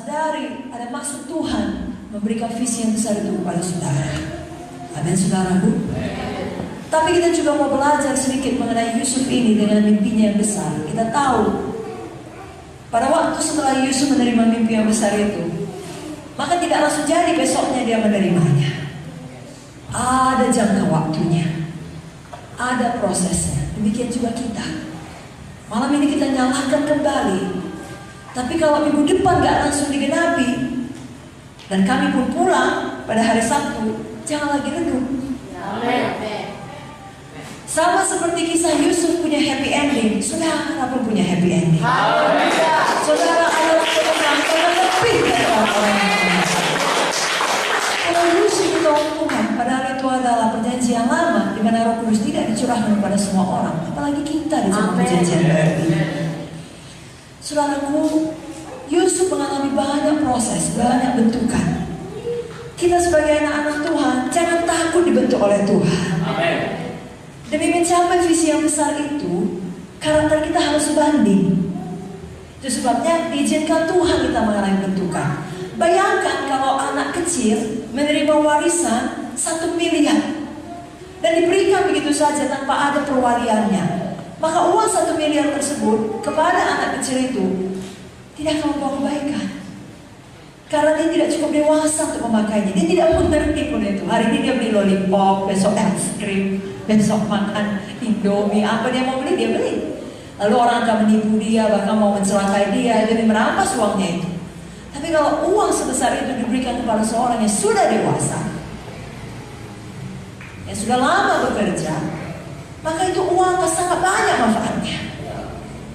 sadari ada maksud Tuhan memberikan visi yang besar itu kepada saudara. Amin, saudaraku. Tapi kita juga mau belajar sedikit mengenai Yusuf ini dengan mimpinya yang besar. Kita tahu pada waktu setelah Yusuf menerima mimpi yang besar itu, maka tidak langsung jadi besoknya dia menerimanya. Ada jangka waktunya, ada prosesnya. Demikian juga kita. Malam ini kita nyalakan kembali. Tapi kalau minggu depan gak langsung digenapi, dan kami pun pulang pada hari Sabtu, jangan lagi redup. Sama seperti kisah Yusuf punya happy ending, saudara pun punya happy ending. Saudara adalah pemenang karena lebih dari orang-orang yang lain. Kalau Yusuf ditolong Tuhan, padahal itu adalah perjanjian lama di mana Roh Kudus tidak dicurahkan kepada semua orang, apalagi kita di zaman perjanjian baru ini. Saudaraku, Yusuf mengalami banyak proses, banyak bentukan. Kita sebagai anak-anak Tuhan, jangan takut dibentuk oleh Tuhan. Amen. Demi mencapai visi yang besar itu, karakter kita harus sebanding. Itu sebabnya diizinkan Tuhan kita mengalami bentukan. Bayangkan kalau anak kecil menerima warisan 1 miliar dan diberikan begitu saja tanpa ada perwaliannya. Maka uang 1 miliar tersebut kepada anak kecil itu tidak akan membawa kebaikan. Karena dia tidak cukup dewasa untuk memakainya. Dia tidak mengerti pun itu. Hari ini dia beli lollipop, besok es krim, besok makan Indomie. Apa dia mau beli, dia beli. Lalu orang akan menipu dia, bahkan mau mencelakai dia, jadi merampas uangnya itu. Tapi kalau uang sebesar itu diberikan kepada seorang yang sudah dewasa, yang sudah lama bekerja, maka itu uang akan sangat banyak manfaatnya.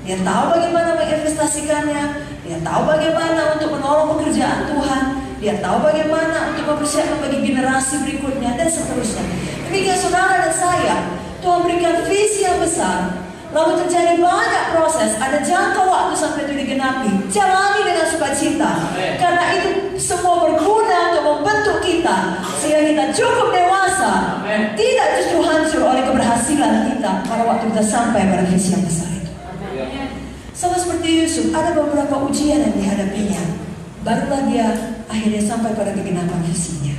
Dia tahu bagaimana menginvestasikannya, dia tahu bagaimana untuk menolong pekerjaan Tuhan, dia tahu bagaimana untuk mempersiapkan bagi generasi berikutnya, dan seterusnya. Demikian saudara dan saya, Tuhan berikan visi yang besar, lalu terjadi banyak proses, ada jangka waktu sampai itu digenapi. Jalani dengan sukacita, karena itu semua berguna untuk membentuk kita, sehingga kita cukup dewasa, tidak justru hancur oleh keberhasilan kita pada waktu kita sampai pada visi yang besar itu. Sama seperti Yusuf, ada beberapa ujian yang dihadapinya, barulah dia akhirnya sampai pada kegenapan visinya.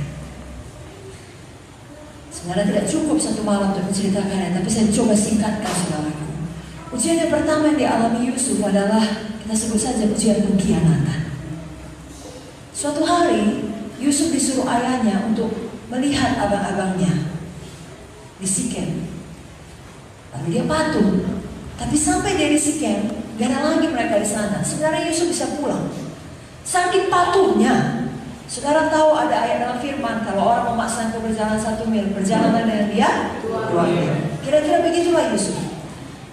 Sebenarnya tidak cukup 1 malam untuk menceritakannya, tapi saya coba singkatkan saudaraku. Ujian yang pertama yang dialami Yusuf adalah, kita sebut saja ujian pengkhianatan. Suatu hari Yusuf disuruh ayahnya untuk melihat abang-abangnya di Sikem. Lalu dia patuh. Tapi sampai dia di Sikem, gak ada lagi mereka di sana. Sebenarnya Yusuf bisa pulang. Saking patuhnya. Saudara tahu ada ayat dalam firman, kalau orang memaksakan berjalan 1 mil, perjalanan dengan dia 2 mil. Kira-kira begitulah Yusuf.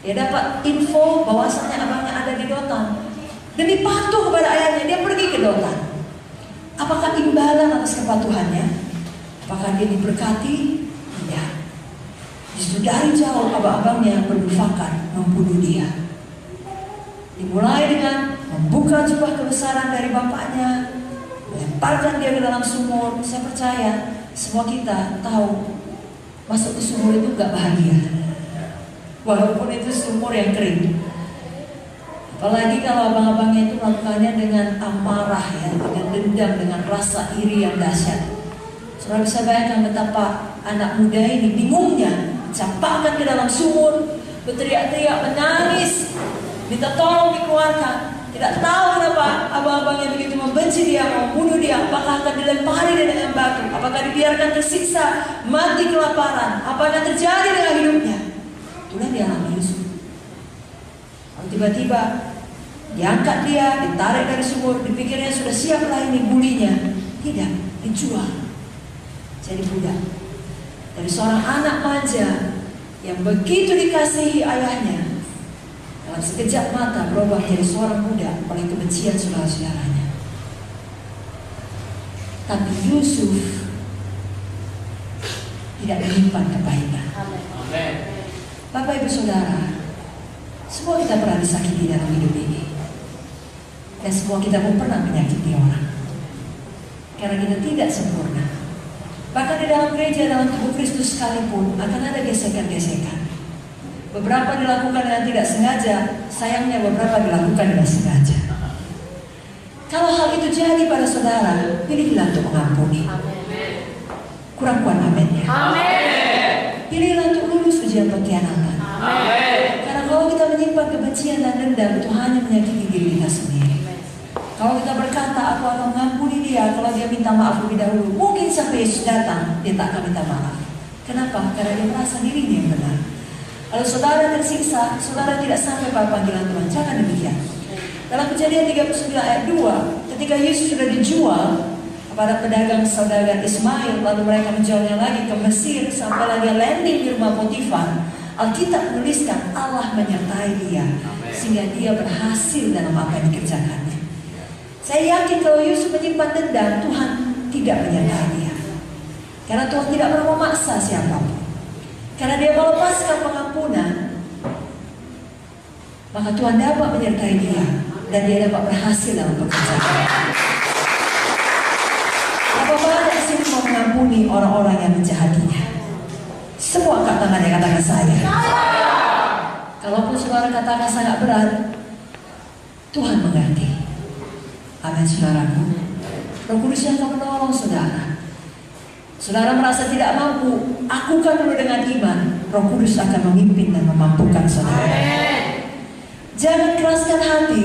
Dia dapat info bahwasanya abangnya ada di Dotan. Demi patuh kepada ayahnya, dia pergi ke Dotan. Apakah imbalan atas kepatuhannya? Apakah dia diberkati? Tidak. Justru dari jauh abang-abangnya bermufakat membunuh dia. Dimulai dengan membuka jubah kebesaran dari bapaknya, lemparkan dia ke dalam sumur. Saya percaya semua kita tahu masuk ke sumur itu gak bahagia, walaupun itu sumur yang kering. Apalagi kalau abang-abangnya itu melakukannya dengan amarah, ya, dengan dendam, dengan rasa iri yang dahsyat. Saudara bisa bayangkan betapa anak muda ini bingungnya, campakkan ke dalam sumur, berteriak-teriak, menangis, minta tolong dikeluarkan. Tidak tahu kenapa abang-abangnya begitu membenci dia, mau bunuh dia. Apakah akan dilempari dia dengan batu? Apakah dibiarkan tersiksa, mati kelaparan? Apa yang terjadi dengan hidupnya? Itulah dia alami Yusuf. Lalu tiba-tiba diangkat dia, ditarik dari sumur, dipikirnya sudah siaplah ini bulinya. Tidak, dijual jadi budak. Dari seorang anak manja yang begitu dikasihi ayahnya, dalam sekejap mata berubah menjadi seorang budak oleh kebencian saudara-saudaranya. Tapi Yusuf tidak menyimpan kebaikan. Bapak Ibu Saudara, semua kita pernah disakiti dalam hidup ini, dan semua kita pun pernah menyakiti orang. Karena kita tidak sempurna. Bahkan di dalam gereja, dalam tubuh Kristus sekalipun akan ada gesekan-gesekan. Beberapa dilakukan dengan tidak sengaja, sayangnya beberapa dilakukan dengan sengaja. Kalau hal itu jadi pada saudara, pilihlah untuk mengampuni. Kurang kuat amin ya. Pilihlah untuk lulus ujian pengkhianatan. Karena kalau kita menyimpan kebencian dan dendam, itu hanya menyakiti diri kita sendiri. Kalau kita berkata, aku akan mengampuni dia kalau dia minta maaf lebih dahulu, mungkin sampai Yesus datang, dia tak akan minta maaf. Kenapa? Karena dia merasa dirinya yang benar. Kalau saudara tersiksa, saudara tidak sampai pada panggilan Tuhan. Jangan demikian. Dalam Kejadian 39 ayat 2, ketika Yesus sudah dijual kepada pedagang saudagar Ismail, lalu mereka menjualnya lagi ke Mesir, sampai dia landing di rumah Potifar, Alkitab menuliskan Allah menyertai dia, sehingga dia berhasil dalam apa yang dikerjakannya. Saya yakin kalau Yusuf menyimpan dendam, Tuhan tidak menyertai dia. Karena Tuhan tidak pernah memaksa siapapun. Karena dia melepaskan pengampunan, maka Tuhan dapat menyertai dia, dan dia dapat berhasil dalam pekerjaan. Apa banyak sih mau mengampuni orang-orang yang menjahatinya? Semua angkat tangan yang katakan saya. Kalaupun saudara katakan sangat berat, Tuhan mengerti. Amin saudaraku. Roh Kudus yang akan menolong saudara. Saudara merasa tidak mampu, akukan dulu dengan iman. Roh Kudus akan memimpin dan memampukan saudara. Jangan keraskan hati.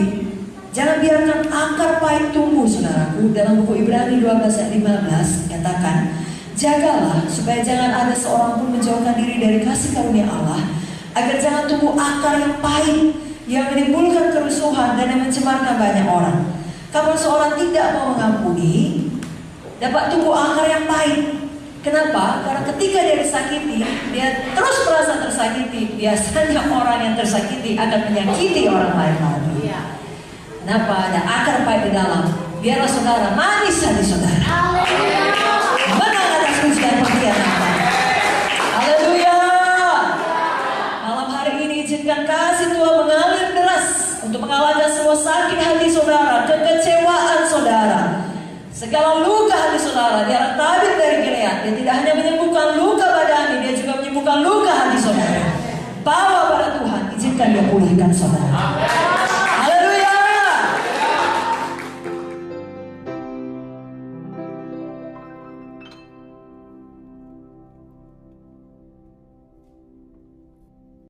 Jangan biarkan akar pahit tumbuh saudaraku. Dalam buku Ibrani 12 ayat 15 katakan, jagalah supaya jangan ada seorang pun menjauhkan diri dari kasih karunia Allah, agar jangan tumbuh akar yang pahit yang menimbulkan kerusuhan dan yang mencemarkan banyak orang. Kalau seorang tidak mau mengampuni, dapat tumbuh akar yang pahit. Kenapa? Karena ketika dia disakiti, dia terus merasa tersakiti. Biasanya orang yang tersakiti akan menyakiti orang lain lagi. Kenapa? Ada akar pahit di dalam. Biarlah saudara manis hati saudara. Menang atas ujian pengkhianatan. Haleluya. Malam hari ini izinkan kasih Tuhan mengalir deras untuk mengalahkan semua sakit hati saudara, kekecewaan saudara, segala luka hati saudara. Dia tabir dari Gilead. Dia tidak hanya menyembuhkan luka badani, dia juga menyembuhkan luka hati saudara. Bawa pada Tuhan, izinkan dia pulihkan saudara.